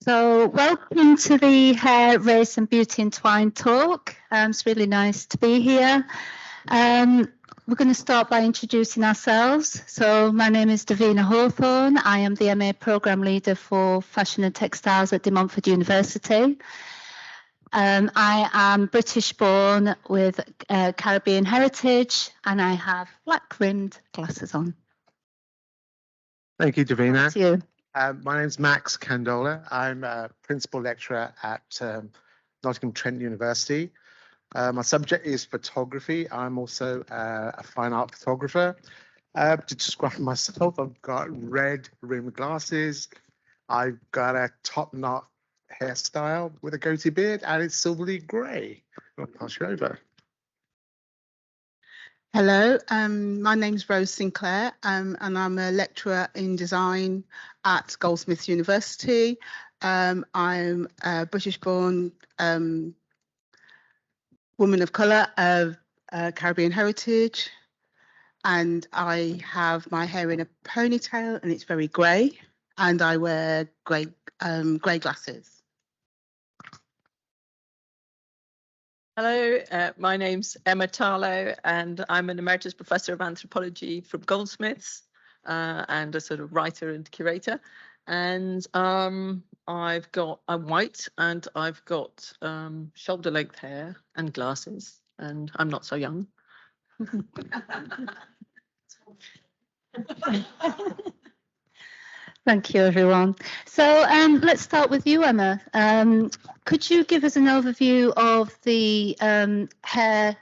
So welcome to the Hair, Race and Beauty Entwined talk. It's really nice to be here. We're going to start by introducing ourselves. So my name is Davina Hawthorne. I am the MA Programme Leader for Fashion and Textiles at Montfort University. I am British born with Caribbean heritage, and I have black-rimmed glasses on. Thank you, Davina. That's you. My name is Max Kandhola. I'm a principal lecturer at Nottingham Trent University. My subject is photography. I'm also a fine art photographer. To describe myself, I've got red rimmed glasses. I've got a top knot hairstyle with a goatee beard, and it's silvery grey. I'll pass you over. Hello, my name's Rose Sinclair, and I'm a lecturer in design at Goldsmiths University. I'm a British-born woman of colour of Caribbean heritage, and I have my hair in a ponytail, and it's very grey, and I wear grey glasses. Hello, my name's Emma Tarlo, and I'm an emeritus professor of anthropology from Goldsmiths and a sort of writer and curator. And I'm white, and I've got shoulder length hair and glasses, and I'm not so young. Thank you, everyone. So let's start with you, Emma. Could you give us an overview of the hair?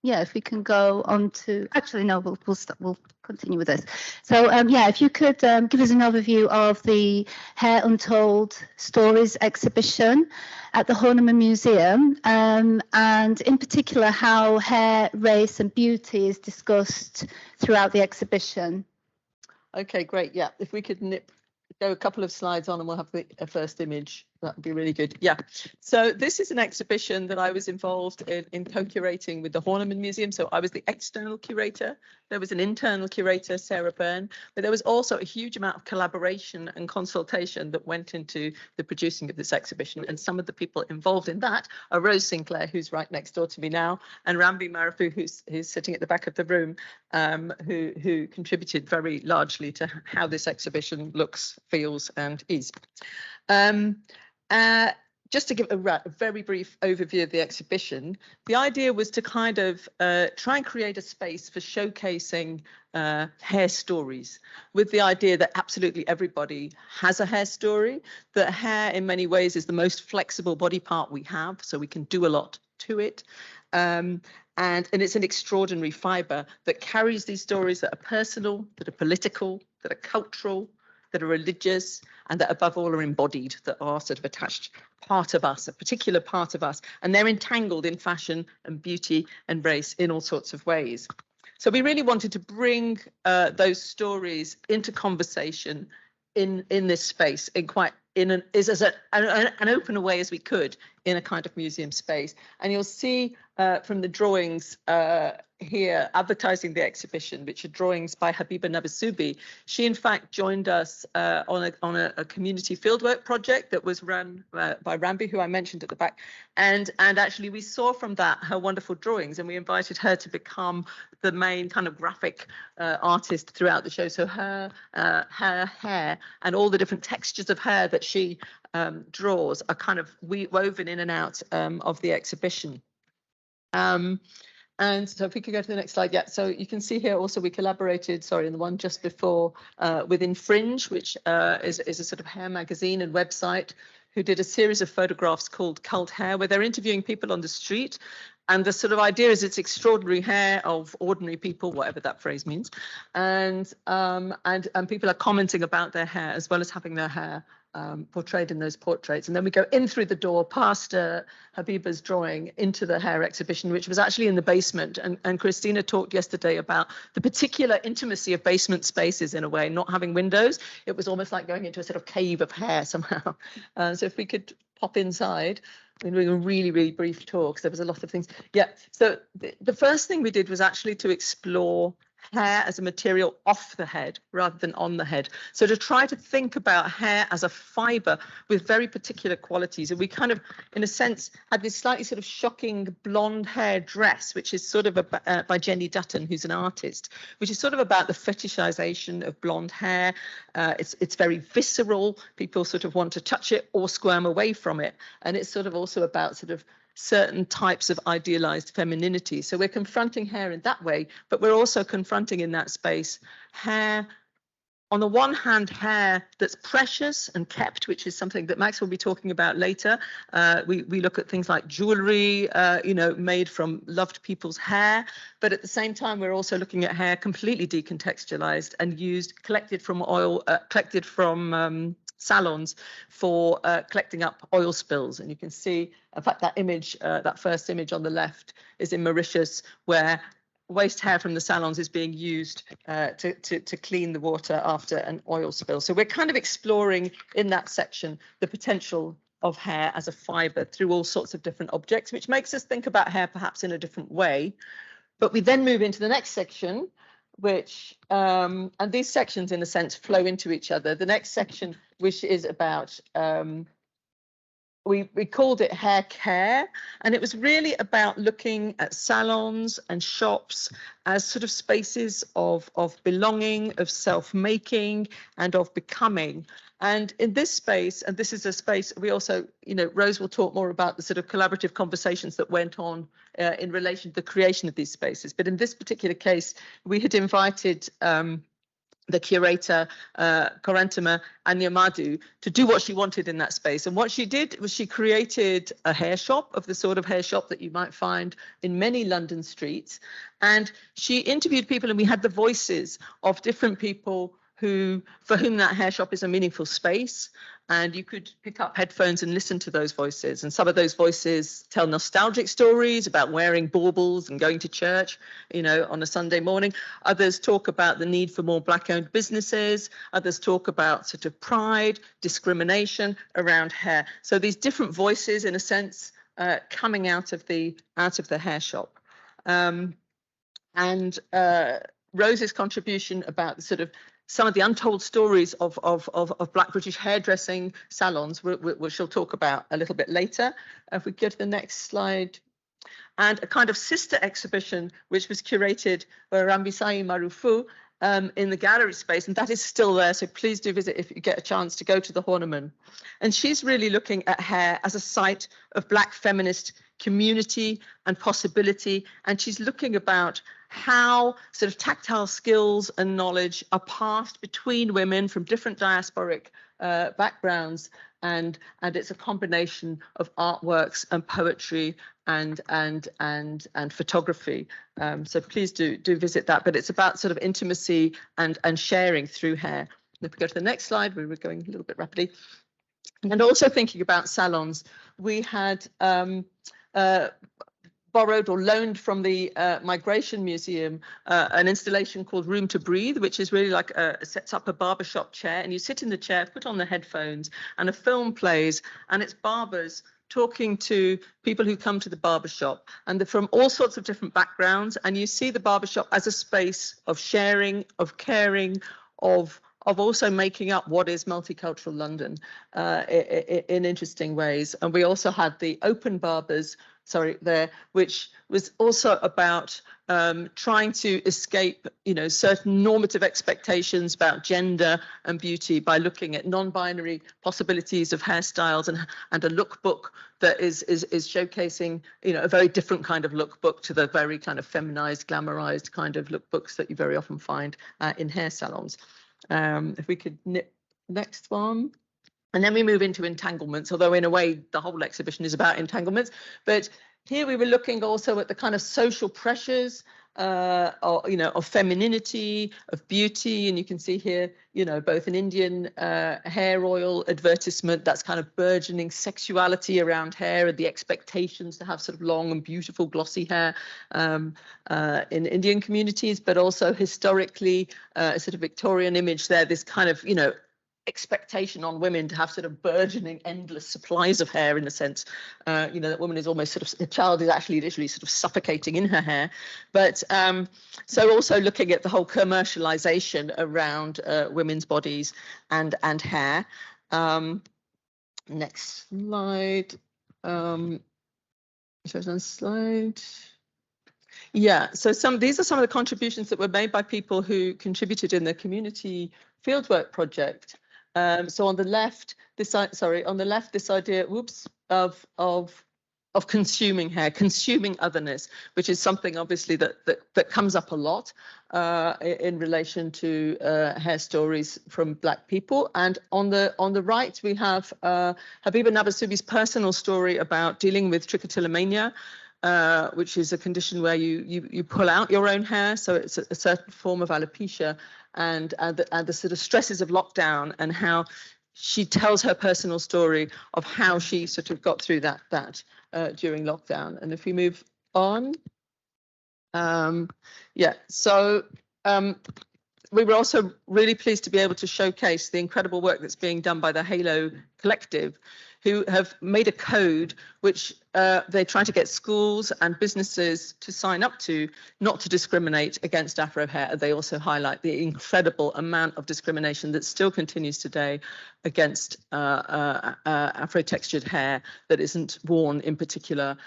If we can go on to, actually, no, we'll continue with this. So if you could give us an overview of the Hair Untold Stories exhibition at the Horniman Museum, and in particular how hair, race and beauty is discussed throughout the exhibition. Okay, great. Yeah, if we could go a couple of slides on and we'll have the first image, that would be really good. Yeah, so this is an exhibition that I was involved in co-curating with the Horniman Museum. So I was the external curator. There was an internal curator, Sarah Byrne, but there was also a huge amount of collaboration and consultation that went into the producing of this exhibition. And some of the people involved in that are Rose Sinclair, who's right next door to me now, and Rambi Marafu, who's sitting at the back of the room, who contributed very largely to how this exhibition looks, feels, and is. Just to give a very brief overview of the exhibition, the idea was to kind of try and create a space for showcasing hair stories, with the idea that absolutely everybody has a hair story, that hair in many ways is the most flexible body part we have, so we can do a lot to it. And it's an extraordinary fibre that carries these stories that are personal, that are political, that are cultural, that are religious, and that above all are embodied, that are sort of attached part of us, a particular part of us, and they're entangled in fashion and beauty and race in all sorts of ways. So we really wanted to bring those stories into conversation in this space as an open a way as we could in a kind of museum space. And you'll see from the drawings here advertising the exhibition, which are drawings by Habiba Nabasubi. She in fact joined us on a community fieldwork project that was run by Rambi, who I mentioned at the back, and actually we saw from that her wonderful drawings, and we invited her to become the main kind of graphic artist throughout the show. So her hair and all the different textures of hair that she draws are kind of woven in and out of the exhibition. And so if we could go to the next slide, yeah. So you can see here also we collaborated, in the one just before, with Infringe, which is a sort of hair magazine and website, who did a series of photographs called Cult Hair, where they're interviewing people on the street. And the sort of idea is it's extraordinary hair of ordinary people, whatever that phrase means. And people are commenting about their hair as well as having their hair portrayed in those portraits. And then we go in through the door past Habiba's drawing into the hair exhibition, which was actually in the basement. And Christina talked yesterday about the particular intimacy of basement spaces in a way, not having windows. It was almost like going into a sort of cave of hair somehow. So if we could pop inside. We're doing a really, really brief talk because there was a lot of things. Yeah, so the first thing we did was actually to explore hair as a material off the head rather than on the head. So to try to think about hair as a fibre with very particular qualities. And we kind of, in a sense, had this slightly sort of shocking blonde hair dress, which is sort of by Jenny Dutton, who's an artist, which is sort of about the fetishization of blonde hair. It's very visceral. People sort of want to touch it or squirm away from it. And it's sort of also about sort of certain types of idealized femininity. So we're confronting hair in that way, but we're also confronting in that space hair, on the one hand, hair that's precious and kept, which is something that Max will be talking about later. We look at things like jewelry, made from loved people's hair, but at the same time, we're also looking at hair completely decontextualized and collected from salons for collecting up oil spills. And you can see, in fact, that image, that first image on the left is in Mauritius, where waste hair from the salons is being used to clean the water after an oil spill. So we're kind of exploring in that section the potential of hair as a fibre through all sorts of different objects, which makes us think about hair perhaps in a different way. But we then move into the next section, which, and these sections in a sense flow into each other. The next section, which is about, we called it hair care, and it was really about looking at salons and shops as sort of spaces of belonging, of self-making, and of becoming. And in this space, and this is a space we also, Rose will talk more about the sort of collaborative conversations that went on in relation to the creation of these spaces. But in this particular case, we had invited the curator, Korantama Anyamadu, to do what she wanted in that space. And what she did was she created a hair shop, of the sort of hair shop that you might find in many London streets. And she interviewed people, and we had the voices of different people for whom that hair shop is a meaningful space. And you could pick up headphones and listen to those voices. And some of those voices tell nostalgic stories about wearing baubles and going to church, on a Sunday morning. Others talk about the need for more Black-owned businesses. Others talk about sort of pride, discrimination around hair. So these different voices, in a sense, coming out of the hair shop. Rose's contribution about the sort of some of the untold stories of Black British hairdressing salons, which she'll talk about a little bit later. If we go to the next slide. And a kind of sister exhibition, which was curated by Rambisai Marufu in the gallery space, and that is still there. So please do visit if you get a chance to go to the Horniman. And she's really looking at hair as a site of Black feminist community and possibility. And she's looking about how sort of tactile skills and knowledge are passed between women from different diasporic backgrounds, and it's a combination of artworks and poetry and photography. So please do visit that. But it's about sort of intimacy and sharing through hair. If we go to the next slide, we were going a little bit rapidly. And also thinking about salons, we had borrowed or loaned from the Migration Museum an installation called Room to Breathe, which is really like sets up a barbershop chair, and you sit in the chair, put on the headphones, and a film plays, and it's barbers talking to people who come to the barbershop, and they're from all sorts of different backgrounds, and you see the barbershop as a space of sharing, of caring, of also making up what is multicultural London in interesting ways. And we also had the open barbers, which was also about trying to escape, certain normative expectations about gender and beauty by looking at non-binary possibilities of hairstyles and a lookbook that is showcasing, a very different kind of lookbook to the very kind of feminized, glamorized kind of lookbooks that you very often find in hair salons. If we could nip next one. And then we move into entanglements, although in a way the whole exhibition is about entanglements. But here we were looking also at the kind of social pressures, of femininity, of beauty. And you can see here, both an Indian hair oil advertisement, that's kind of burgeoning sexuality around hair and the expectations to have sort of long and beautiful glossy hair in Indian communities, but also historically a sort of Victorian image there, this kind of, expectation on women to have sort of burgeoning, endless supplies of hair, in a sense. You know, that woman is almost sort of, a child is actually literally sort of suffocating in her hair. But so also looking at the whole commercialization around women's bodies and hair. Next slide. Shows on slide. Yeah, so these are some of the contributions that were made by people who contributed in the community fieldwork project. So on the left, this idea, of consuming hair, consuming otherness, which is something obviously that comes up a lot in relation to hair stories from Black people. And on the right, we have Habiba Nabasubi's personal story about dealing with trichotillomania, which is a condition where you pull out your own hair, so it's a certain form of alopecia, and the sort of stresses of lockdown, and how she tells her personal story of how she sort of got through that during lockdown. And if we move on, yeah, so we were also really pleased to be able to showcase the incredible work that's being done by the Halo Collective, who have made a code which they try to get schools and businesses to sign up to, not to discriminate against Afro hair. They also highlight the incredible amount of discrimination that still continues today against Afro textured hair that isn't worn in particular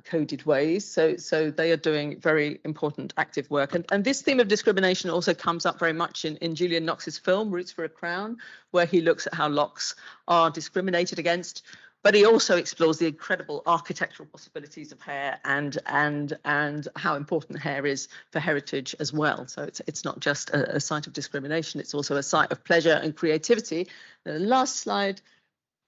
coded ways. So they are doing very important active work. And this theme of discrimination also comes up very much in Julian Knox's film, Roots for a Crown, where he looks at how locks are discriminated against, but he also explores the incredible architectural possibilities of hair and how important hair is for heritage as well. So it's not just a site of discrimination, it's also a site of pleasure and creativity. The last slide.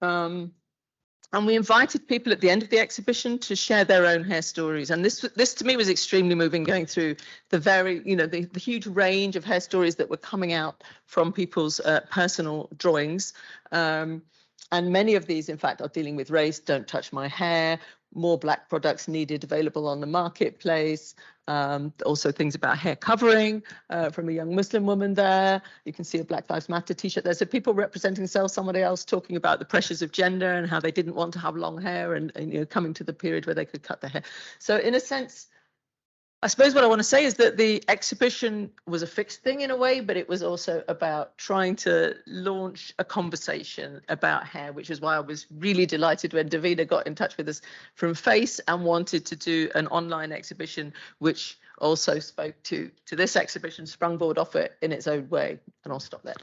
And we invited people at the end of the exhibition to share their own hair stories. And this to me was extremely moving, going through the the huge range of hair stories that were coming out from people's personal drawings. And many of these, in fact, are dealing with race, don't touch my hair, more Black products needed available on the marketplace. Also things about hair covering from a young Muslim woman there. You can see a Black Lives Matter t-shirt there. So people representing themselves, somebody else talking about the pressures of gender and how they didn't want to have long hair and coming to the period where they could cut their hair. So in a sense, I suppose what I want to say is that the exhibition was a fixed thing in a way, but it was also about trying to launch a conversation about hair, which is why I was really delighted when Davina got in touch with us from Face and wanted to do an online exhibition, which also spoke to this exhibition, sprungboard off it in its own way. And I'll stop there.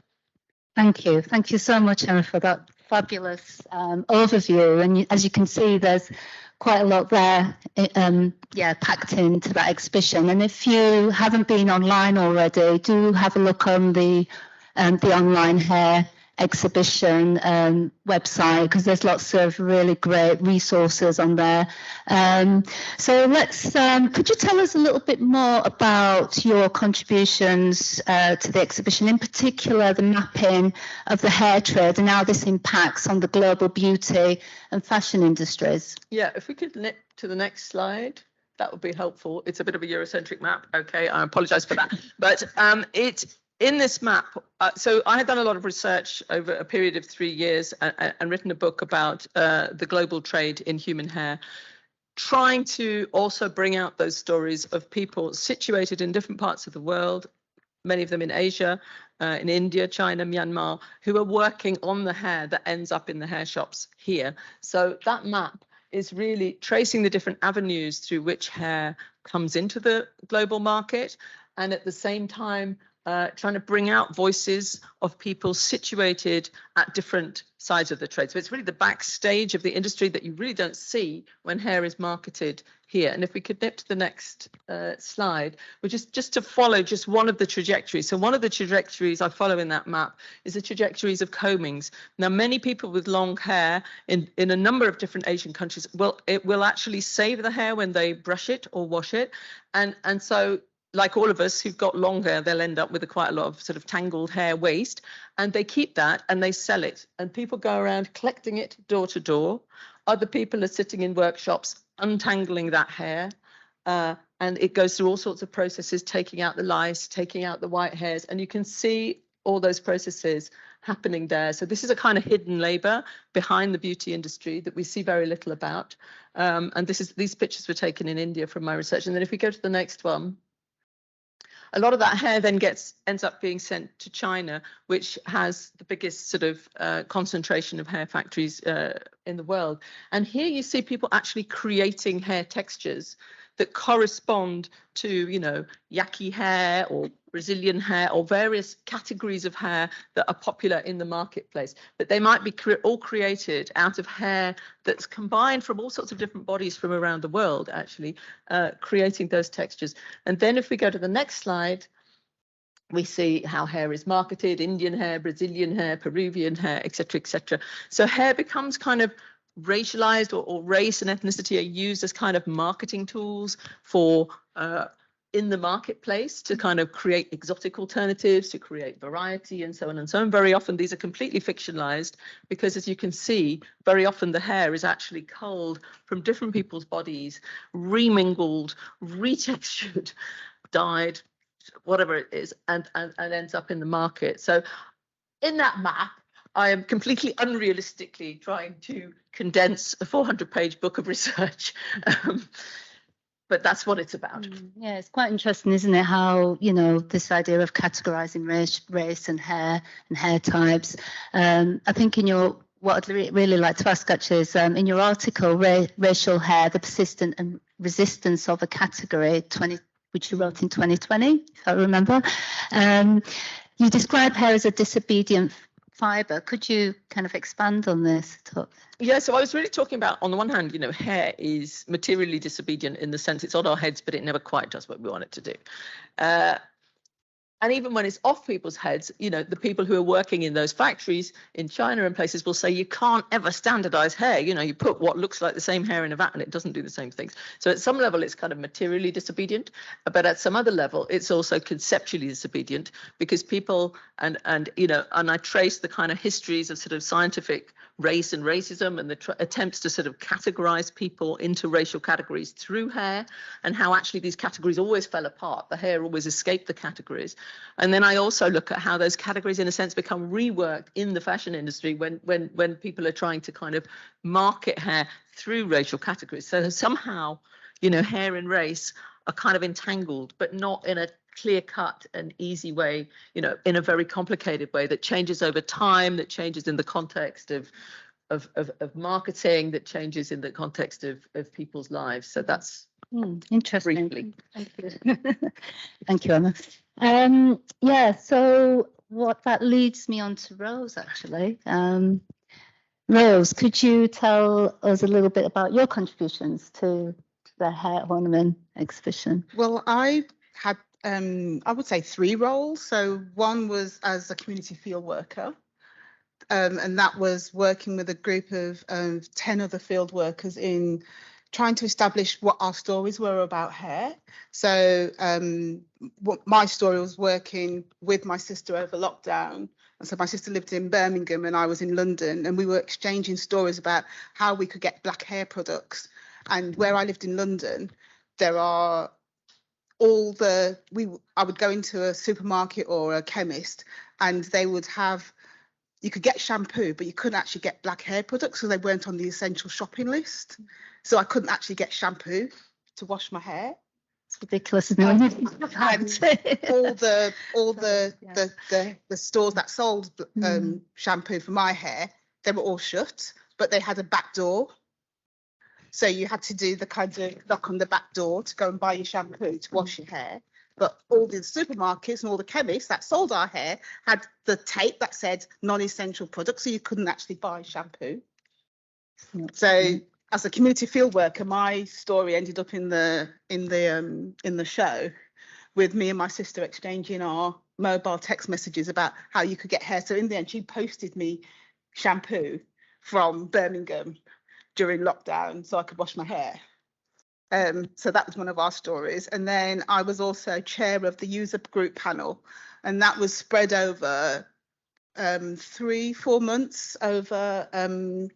Thank you. Thank you so much, Emma, for that fabulous overview. And as you can see, there's quite a lot there, packed into that exhibition. And if you haven't been online already, do have a look on the online hair exhibition website, because there's lots of really great resources on there. So let's, could you tell us a little bit more about your contributions to the exhibition, in particular the mapping of the hair trade and how this impacts on the global beauty and fashion industries? Yeah, if we could nip to the next slide, that would be helpful. It's a bit of a Eurocentric map. Okay, I apologize for that. But in this map, so I had done a lot of research over a period of 3 years and written a book about the global trade in human hair, trying to also bring out those stories of people situated in different parts of the world, many of them in Asia, in India, China, Myanmar, who are working on the hair that ends up in the hair shops here. So that map is really tracing the different avenues through which hair comes into the global market, and at the same time trying to bring out voices of people situated at different sides of the trade. So it's really the backstage of the industry that you really don't see when hair is marketed here. And if we could nip to the next slide, which is just to follow just one of the trajectories. So one of the trajectories I follow in that map is the trajectories of combings. Now, many people with long hair in a number of different Asian countries, it will actually save the hair when they brush it or wash it. And so, like all of us who've got long hair, they'll end up with quite a lot of sort of tangled hair waste, and they keep that and they sell it. And people go around collecting it door to door. Other people are sitting in workshops untangling that hair, and it goes through all sorts of processes, taking out the lice, taking out the white hairs. And you can see all those processes happening there. So this is a kind of hidden labor behind the beauty industry that we see very little about. And these pictures were taken in India from my research. And then if we go to the next one, a lot of that hair then ends up being sent to China, which has the biggest sort of concentration of hair factories in the world. And here you see people actually creating hair textures that correspond to, you know, yaki hair or Brazilian hair or various categories of hair that are popular in the marketplace. But they might be all created out of hair that's combined from all sorts of different bodies from around the world, actually, creating those textures. And then if we go to the next slide, we see how hair is marketed: Indian hair, Brazilian hair, Peruvian hair, etc., etc. So hair becomes kind of racialized, or race and ethnicity are used as kind of marketing tools for in the marketplace to kind of create exotic alternatives, to create variety, and so on and so on. Very often these are completely fictionalized because, as you can see, very often the hair is actually culled from different people's bodies, remingled, retextured, dyed, whatever it is, and ends up in the market. So in that map, I am completely unrealistically trying to condense a 400-page book of research. But that's what it's about. Yeah, it's quite interesting, isn't it? How, you know, this idea of categorizing race and hair types. I think in your, what I'd really like to ask actually is in your article, Racial Hair, the Persistent and Resistance of a Category, which you wrote in 2020, if I remember. You describe hair as a disobedient fibre. Could you kind of expand on this? Yeah, so I was really talking about, on the one hand, you know, hair is materially disobedient in the sense it's on our heads, but it never quite does what we want it to do. And even when it's off people's heads, you know, the people who are working in those factories in China and places will say you can't ever standardize hair. You know, you put what looks like the same hair in a vat and it doesn't do the same things. So at some level, it's kind of materially disobedient, but at some other level, it's also conceptually disobedient because people and you know, and I trace the kind of histories of sort of scientific race and racism and the attempts to sort of categorize people into racial categories through hair, and how actually these categories always fell apart. The hair always escaped the categories. And then I also look at how those categories, in a sense, become reworked in the fashion industry when people are trying to kind of market hair through racial categories. So somehow, you know, hair and race are kind of entangled, but not in a clear-cut and easy way, you know, in a very complicated way that changes over time, that changes in the context of marketing, that changes in the context of people's lives. So that's interesting. Briefly. Thank you. Thank you, Emma. Yeah, so what that leads me on to Rose, actually. Rose, could you tell us a little bit about your contributions to the hair ornament exhibition? Well, I had, I would say 3 roles. So one was as a community field worker, and that was working with a group of 10 other field workers in trying to establish what our stories were about hair. So what my story was working with my sister over lockdown. And so my sister lived in Birmingham and I was in London, and we were exchanging stories about how we could get black hair products. And where I lived in London, there are I would go into a supermarket or a chemist and they would have, you could get shampoo, but you couldn't actually get black hair products because they weren't on the essential shopping list. So I couldn't actually get shampoo to wash my hair. It's ridiculous, isn't it? And all the stores that sold shampoo for my hair, they were all shut, but they had a back door. So you had to do the kind of knock on the back door to go and buy your shampoo to wash your hair. But all the supermarkets and all the chemists that sold our hair had the tape that said non-essential products, so you couldn't actually buy shampoo. So as a community field worker, my story ended up in the show with me and my sister exchanging our mobile text messages about how you could get hair. So in the end, she posted me shampoo from Birmingham during lockdown so I could wash my hair. So that was one of our stories. And then I was also chair of the user group panel, and that was spread over 3-4 months over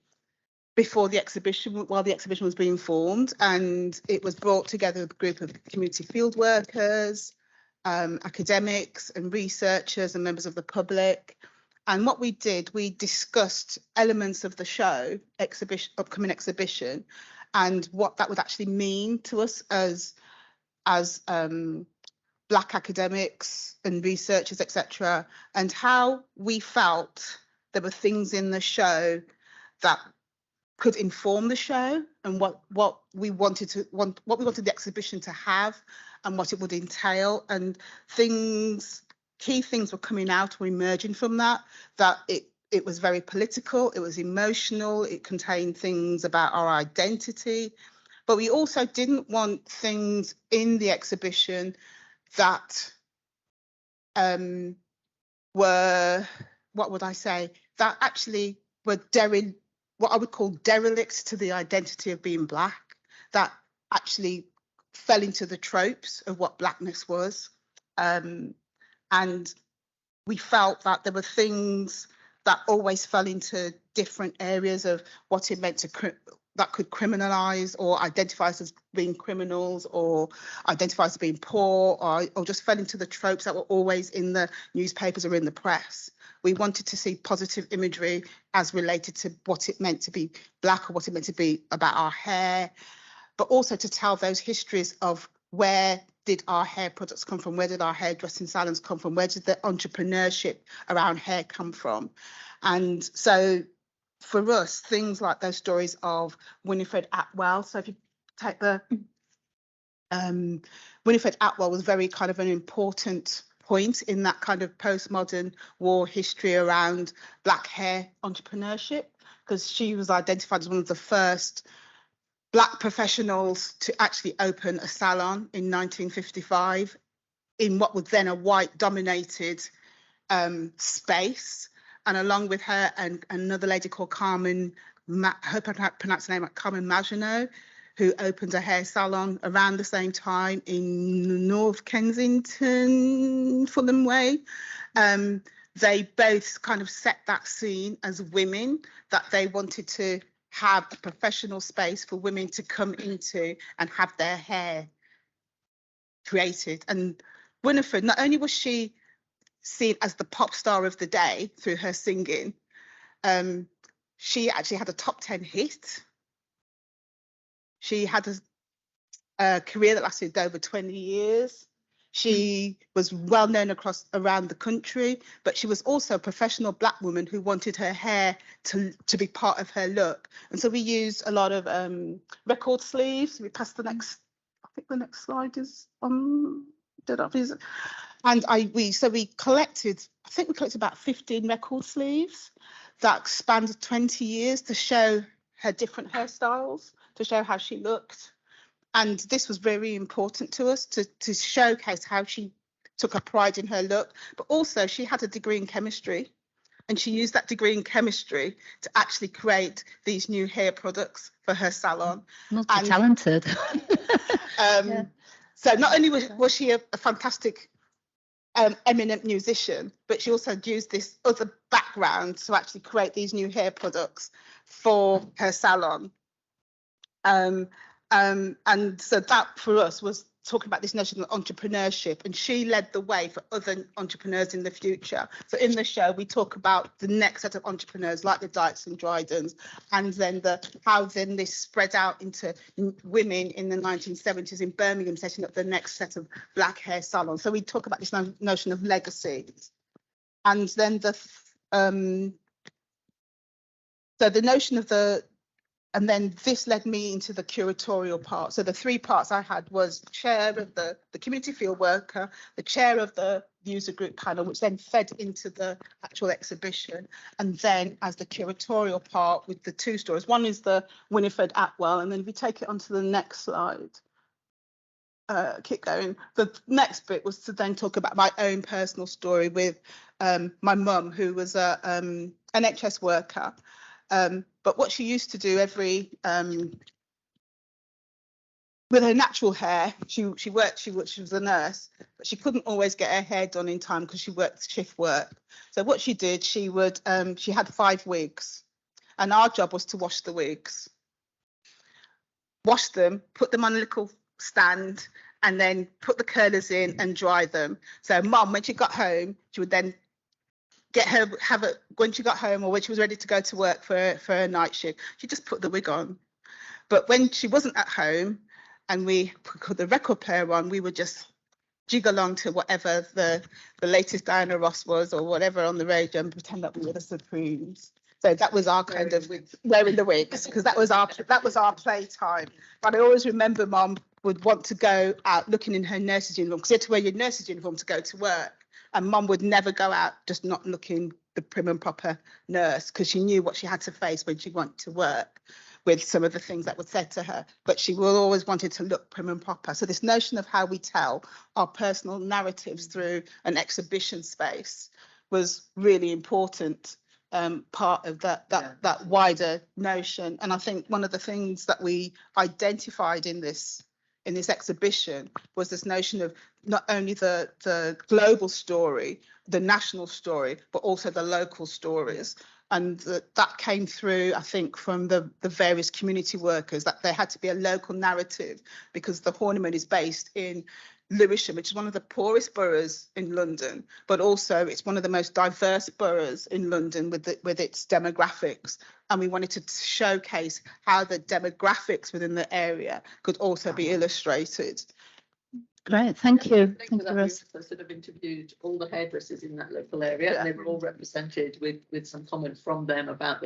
before the exhibition, while the exhibition was being formed. And it was brought together with a group of community field workers, academics and researchers and members of the public. And what we did, we discussed elements of the show, upcoming exhibition, and what that would actually mean to us as Black academics and researchers, etc., and how we felt there were things in the show that could inform the show, and what we wanted the exhibition to have, and what it would entail, and key things were coming out or emerging from that it was very political, it was emotional, it contained things about our identity, but we also didn't want things in the exhibition that were, what would I say, that actually were what I would call derelict to the identity of being Black, that actually fell into the tropes of what Blackness was. And we felt that there were things that always fell into different areas of what it meant that could criminalise or identify us as being criminals, or identify us as being poor, or just fell into the tropes that were always in the newspapers or in the press. We wanted to see positive imagery as related to what it meant to be Black, or what it meant to be about our hair, but also to tell those histories of where did our hair products come from, where did our hairdressing salons come from, where did the entrepreneurship around hair come from. And so for us, things like those stories of Winifred Atwell, so if you take the Winifred Atwell was very kind of an important point in that kind of postmodern war history around Black hair entrepreneurship, because she was identified as one of the first Black professionals to actually open a salon in 1955 in what was then a white dominated space. And along with her and another lady called Carmen, I hope I pronounced her name, Carmen Maginot, who opened a hair salon around the same time in North Kensington, Fulham Way. They both kind of set that scene as women, that they wanted to have a professional space for women to come into and have their hair created. And Winifred, not only was she seen as the pop star of the day through her singing, she actually had a top 10 hit. She had a career that lasted over 20 years. She was well known around the country, but she was also a professional Black woman who wanted her hair to be part of her look. And so we used a lot of record sleeves. We passed the next, I think the next slide is on. And we collected, I think we collected about 15 record sleeves that spanned 20 years to show her different hairstyles, to show how she looked. And this was very important to us to showcase how she took a pride in her look, but also she had a degree in chemistry, and she used that degree in chemistry to actually create these new hair products for her salon. Multi-talented. Yeah. So not only was she a fantastic eminent musician, but she also used this other background to actually create these new hair products for her salon. And so that for us was talking about this notion of entrepreneurship, and she led the way for other entrepreneurs in the future. So in the show we talk about the next set of entrepreneurs like the Dykes and Drydens, and then how this spread out into women in the 1970s in Birmingham setting up the next set of Black hair salons. So we talk about this notion of legacy, and then so the notion of and then this led me into the curatorial part. So the three parts I had was chair of the community field worker, the chair of the user group panel, which then fed into the actual exhibition. And then as the curatorial part with the two stories, one is the Winifred Atwell. And then if we take it onto the next slide, keep going. The next bit was to then talk about my own personal story with my mum, who was a NHS worker. But what she used to do with her natural hair, she was a nurse, but she couldn't always get her hair done in time because she worked shift work. So what she did, she had 5 wigs, and our job was to wash the wigs, wash them, put them on a little stand, and then put the curlers in and dry them. So Mum, when she got home, she would then when she got home or when she was ready to go to work for a night shift, she just put the wig on. But when she wasn't at home and we put the record player on, we would just jig along to whatever the latest Diana Ross was or whatever on the radio and pretend that we were the Supremes. So that was our kind of wearing the wigs, because that was our playtime. But I always remember Mum would want to go out looking in her nurse's uniform, because you had to wear your nurse's uniform to go to work. And Mum would never go out just not looking the prim and proper nurse, because she knew what she had to face when she went to work with some of the things that were said to her. But she will always wanted to look prim and proper. So this notion of how we tell our personal narratives through an exhibition space was really important part of that wider notion. And I think one of the things that we identified in this exhibition was this notion of not only the global story, the national story, but also the local stories. And that came through, I think, from the various community workers, that there had to be a local narrative, because the Horniman is based in Lewisham, which is one of the poorest boroughs in London, but also it's one of the most diverse boroughs in London with its demographics. And we wanted to showcase how the demographics within the area could also be illustrated. Great, thank you. Thank you, Rose. We sort of interviewed all the hairdressers in that local area, and they were all represented with some comments from them about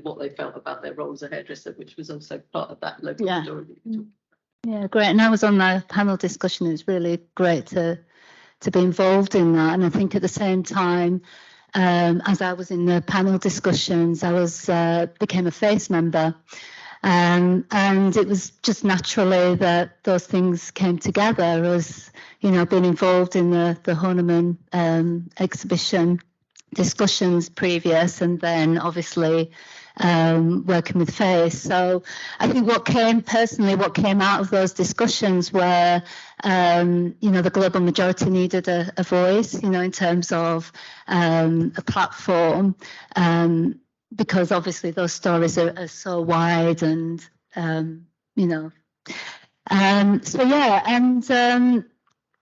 what they felt about their role as a hairdresser, which was also part of that local story. Yeah, great. And I was on the panel discussion. It's really great to be involved in that. And I think at the same time, as I was in the panel discussions, I became a FACE member. And it was just naturally that those things came together, as being involved in the Horniman exhibition discussions previous, and then obviously working with FACE. So I think what came out of those discussions were, the global majority needed a voice, in terms of a platform, because obviously those stories are so wide and,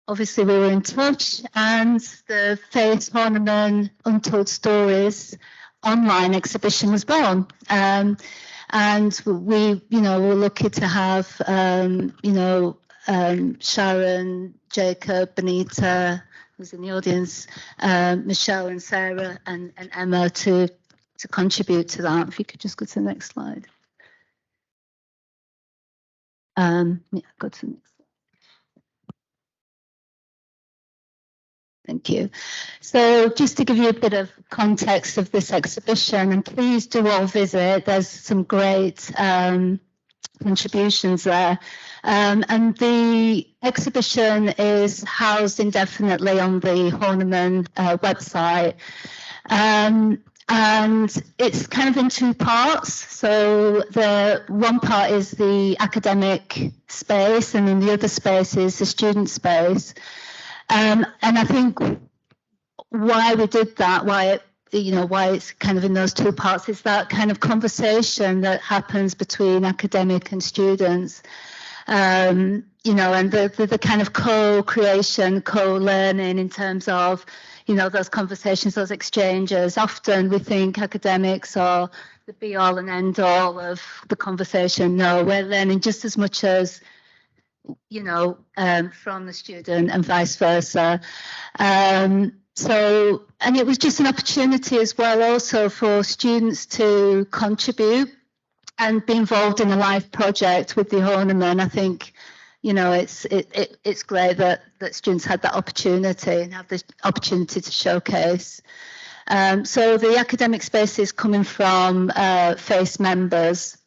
obviously we were in touch, and the FACE Horniman Untold Stories online exhibition was born. And we, were lucky to have, Sharon, Jacob, Benita, who's in the audience, Michelle and Sarah and Emma to contribute to that. If you could just go to the next slide. Go to the next slide. Thank you. So just to give you a bit of context of this exhibition, and please do all visit. There's some great contributions there. And the exhibition is housed indefinitely on the Horniman website. And it's kind of in two parts. So the one part is the academic space, and then the other space is the student space. And I think why we did that, why it's kind of in those two parts, is that kind of conversation that happens between academic and students. And the kind of co-creation, co-learning in terms of, those conversations, those exchanges. Often we think academics are the be-all and end-all of the conversation. No, we're learning just as much as, from the student, and vice versa. And it was just an opportunity as well also for students to contribute and be involved in a live project with the Horniman. I think, it's great that students had that opportunity and have the opportunity to showcase. So the academic space is coming from FACE members,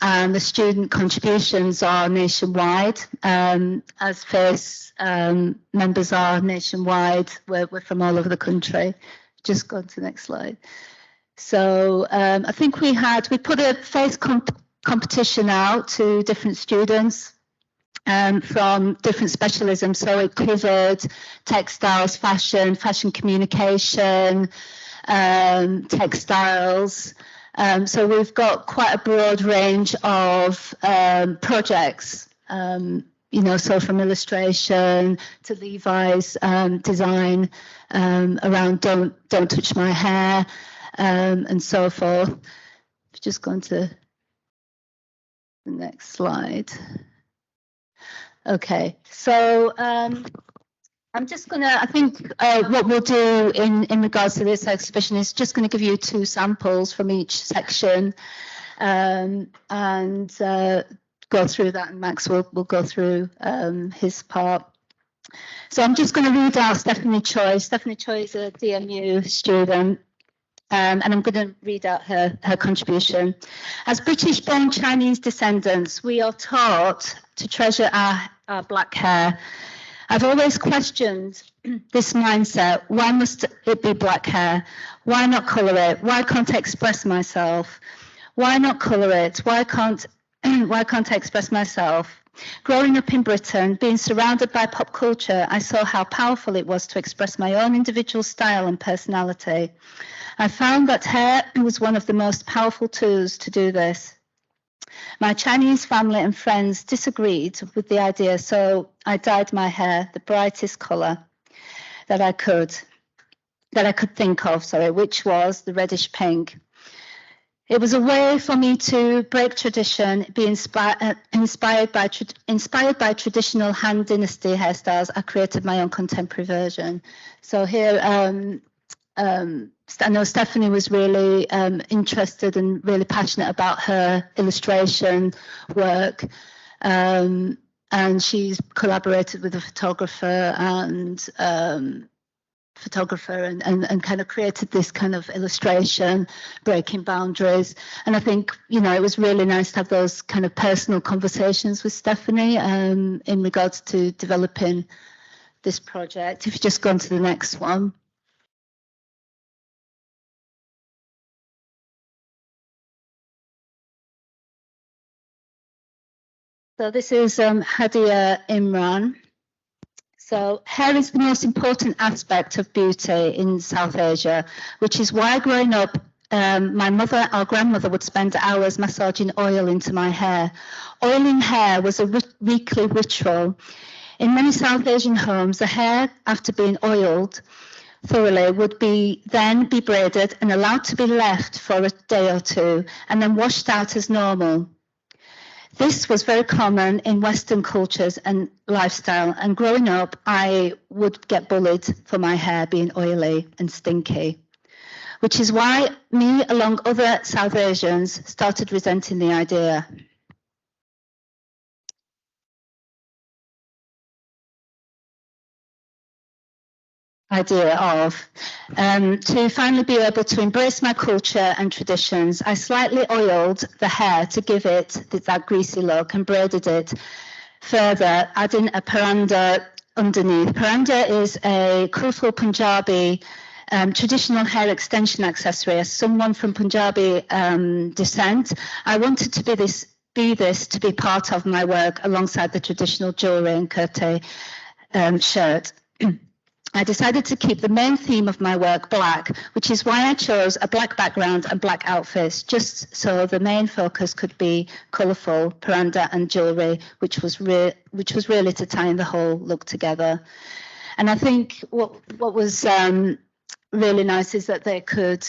and the student contributions are nationwide, as FACE members are nationwide. We're from all over the country. Just go to the next slide. So I think we put a FACE competition out to different students from different specialisms. So it covered textiles, fashion communication, textiles. So we've got quite a broad range of projects you know, so from illustration to Levi's design around don't touch my hair and so forth. Just going to the next slide. Okay, so I'm just going to, I think what we'll do in regards to this exhibition is just going to give you 2 samples from each section and go through that, and Max will go through his part. So I'm just going to read out Stephanie Choi. Stephanie Choi is a DMU student. And I'm going to read out her contribution. As British-born Chinese descendants, we are taught to treasure our black hair. I've always questioned this mindset. Why must it be black hair? Why not colour it? Why can't I express myself? Why not colour it? Why can't I express myself? Growing up in Britain, being surrounded by pop culture, I saw how powerful it was to express my own individual style and personality. I found that hair was one of the most powerful tools to do this. My Chinese family and friends disagreed with the idea, so I dyed my hair the brightest colour that I could think of, which was the reddish pink. It was a way for me to break tradition, be inspired by traditional Han Dynasty hairstyles. I created my own contemporary version. So here, I know Stephanie was really interested and really passionate about her illustration work, and she's collaborated with a photographer and kind of created this kind of illustration, breaking boundaries. And I think, you know, it was really nice to have those kind of personal conversations with Stephanie in regards to developing this project. If you just go on to the next one. So this is Hadia Imran. So hair is the most important aspect of beauty in South Asia, which is why growing up, our grandmother would spend hours massaging oil into my hair. Oiling hair was a weekly ritual. In many South Asian homes, the hair, after being oiled thoroughly, would then be braided and allowed to be left for a day or 2 and then washed out as normal. This was very common in Western cultures and lifestyle, and growing up, I would get bullied for my hair being oily and stinky, which is why me, along other South Asians, started resenting the idea. To finally be able to embrace my culture and traditions, I slightly oiled the hair to give it that greasy look and braided it further, adding a paranda underneath. Paranda is a colourful Punjabi traditional hair extension accessory. As someone from Punjabi descent, I wanted to be part of my work alongside the traditional jewellery and kurta shirt. I decided to keep the main theme of my work black, which is why I chose a black background and black outfits, just so the main focus could be colourful paranda and jewellery, which was really to tie in the whole look together. And I think what was really nice is that they could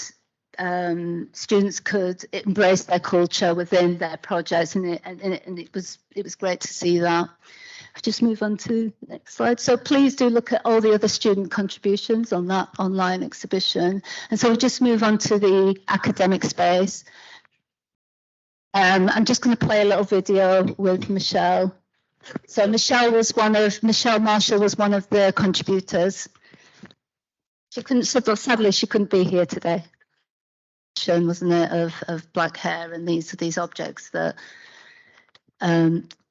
students could embrace their culture within their projects, and it was great to see that. Just move on to the next slide. So please do look at all the other student contributions on that online exhibition. And so we'll just move on to the academic space. I'm just going to play a little video with Michelle. So Michelle Marshall was one of the contributors. Sadly, she couldn't be here today. Wasn't it, of black hair and these objects that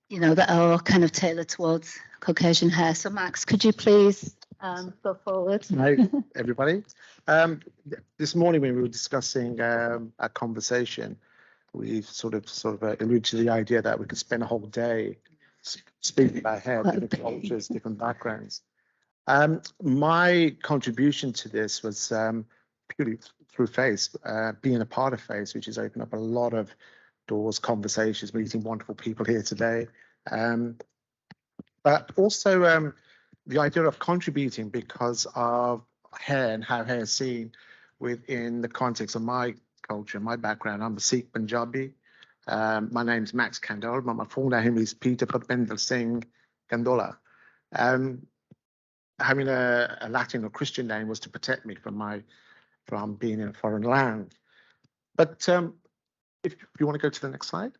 you know, that are kind of tailored towards Caucasian hair. So Max, could you please go forward? Hi, everybody. This morning when we were discussing our conversation, we sort of alluded to the idea that we could spend a whole day speaking about hair, different cultures, different backgrounds. My contribution to this was purely through FACE, being a part of FACE, which has opened up a lot of doors, conversations, meeting wonderful people here today. but also the idea of contributing because of hair and how hair is seen within the context of my culture, my background. I'm a Sikh Punjabi. My name's Max Kandhola, but my full name is Peter Putbendra Singh Kandhola. Having a Latin or Christian name was to protect me from being in a foreign land. But if you want to go to the next slide.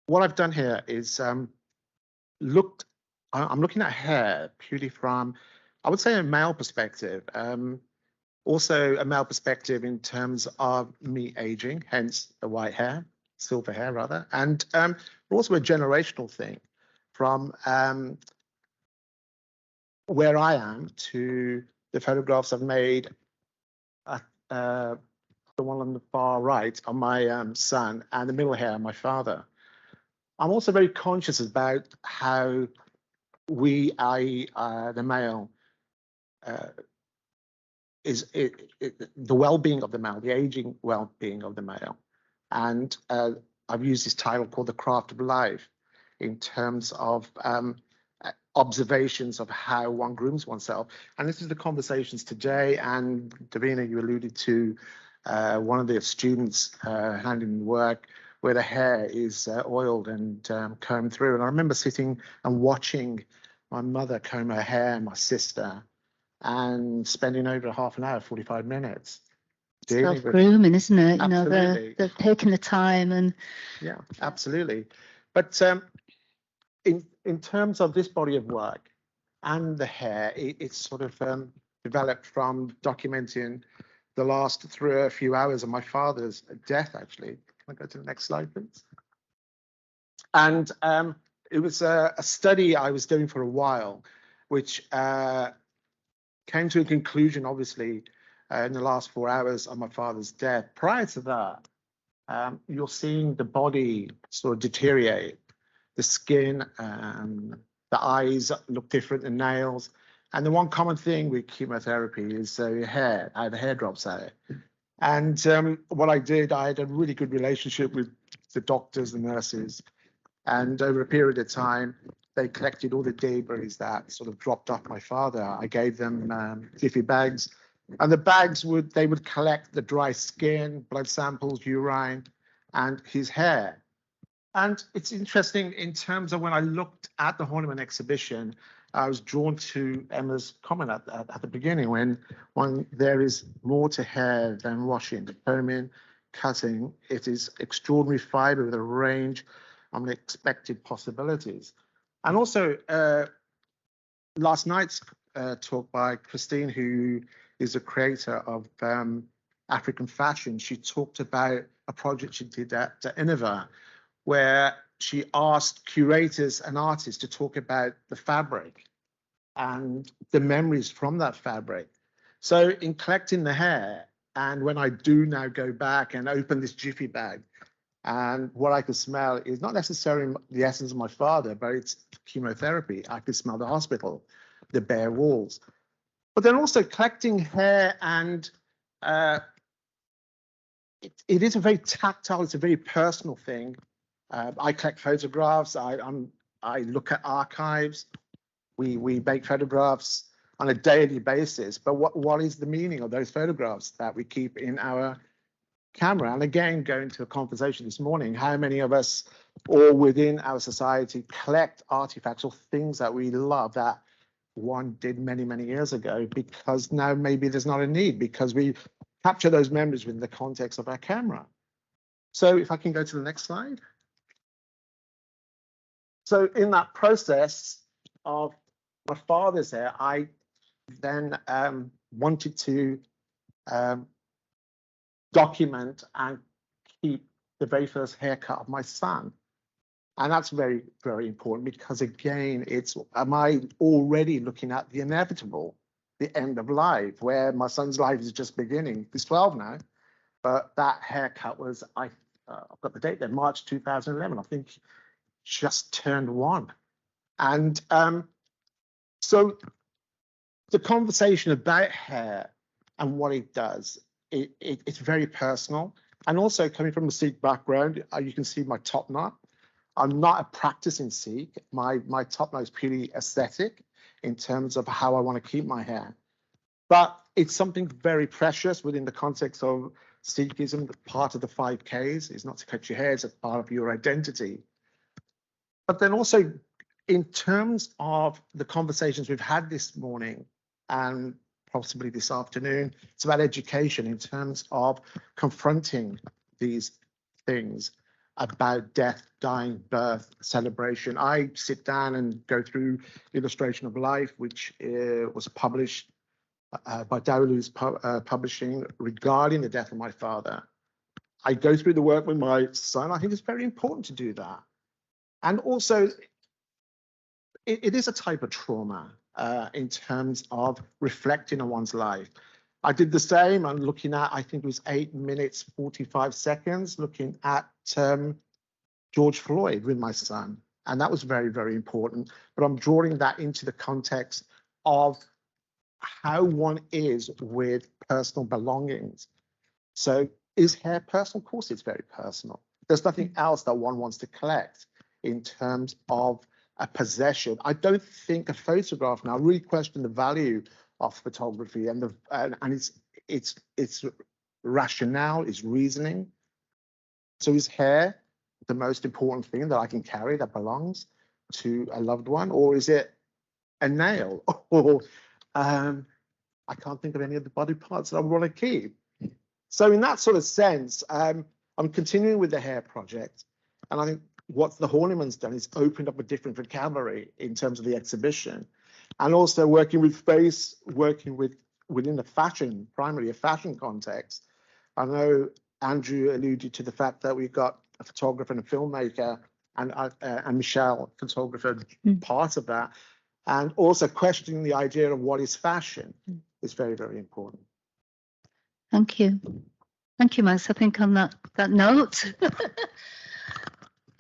What I've done here is I'm looking at hair purely from, I would say, a male perspective. Also a male perspective in terms of me aging, hence the white hair, silver hair rather, and also a generational thing from where I am to the photographs I've made at the one on the far right on my son and the middle hair on my father. I'm also very conscious about how the male, the well-being of the male, the aging well-being of the male. And I've used this title called The Craft of Life in terms of observations of how one grooms oneself. And this is the conversations today. And Davina, you alluded to one of the students handing work where the hair is oiled and combed through. And I remember sitting and watching my mother comb her hair and my sister and spending over half an hour, 45 minutes. Self-grooming, isn't it? Absolutely. You know, they're taking the time and. Yeah, absolutely. But in terms of this body of work and the hair, it's sort of developed from documenting the last few hours of my father's death, actually. Can I go to the next slide, please? And it was a study I was doing for a while, which came to a conclusion, obviously, in the last 4 hours of my father's death. Prior to that, you're seeing the body sort of deteriorate, the skin, the eyes look different, the nails. And the one common thing with chemotherapy is your hair. I had hair drops out. And what I did, I had a really good relationship with the doctors and nurses. And over a period of time, they collected all the debris that sort of dropped off my father. I gave them jiffy bags. And the bags would collect the dry skin, blood samples, urine, and his hair. And it's interesting in terms of when I looked at the Horniman exhibition, I was drawn to Emma's comment at the beginning when there is more to hair than washing, combing, cutting. It is extraordinary fibre with a range of unexpected possibilities. And also last night's talk by Christine, who is a creator of African fashion, she talked about a project she did at Innova, where she asked curators and artists to talk about the fabric and the memories from that fabric. So in collecting the hair, and when I do now go back and open this jiffy bag, and what I could smell is not necessarily the essence of my father, but it's chemotherapy. I could smell the hospital, the bare walls. But then also collecting hair, and it is a very tactile, it's a very personal thing. I collect photographs. I look at archives. We make photographs on a daily basis. But what is the meaning of those photographs that we keep in our camera? And again, going to a conversation this morning, how many of us, or within our society, collect artifacts or things that we love that one did many, many years ago, because now maybe there's not a need, because we capture those memories within the context of our camera. So if I can go to the next slide. So in that process of my father's hair, I then wanted to document and keep the very first haircut of my son. And that's very, very important, because again, am I already looking at the inevitable, the end of life, where my son's life is just beginning. He's 12 now, but that haircut was, I've got the date there, March 2011, I think just turned 1. And so the conversation about hair and what it does, it's very personal. And also coming from a Sikh background, you can see my top knot. I'm not a practicing Sikh. My top knot is purely aesthetic in terms of how I want to keep my hair. But it's something very precious within the context of Sikhism. Part of the 5Ks is not to cut your hair, it's a part of your identity. But then also in terms of the conversations we've had this morning and possibly this afternoon, it's about education in terms of confronting these things about death, dying, birth, celebration. I sit down and go through Illustration of Life, which was published by Dowley's publishing regarding the death of my father. I go through the work with my son. I think it's very important to do that. And also, it is a type of trauma in terms of reflecting on one's life. I did the same. I'm looking at, I think it was 8 minutes, 45 seconds, looking at George Floyd with my son. And that was very, very important. But I'm drawing that into the context of how one is with personal belongings. So is hair personal? Of course, it's very personal. There's nothing else that one wants to collect in terms of a possession. I don't think a photograph now, I really question the value of photography and its rationale, its reasoning. So is hair the most important thing that I can carry that belongs to a loved one, or is it a nail? Or I can't think of any of the body parts that I want to keep. So in that sort of sense, I'm continuing with the hair project, and I think what the Horniman's done is opened up a different vocabulary in terms of the exhibition, and also working with face, within the fashion, primarily a fashion context. I know Andrew alluded to the fact that we've got a photographer and a filmmaker, and Michelle, photographer, part of that, and also questioning the idea of what is fashion is very, very important. Thank you. Thank you, Max. I think on that note,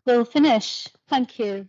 we'll finish. Thank you.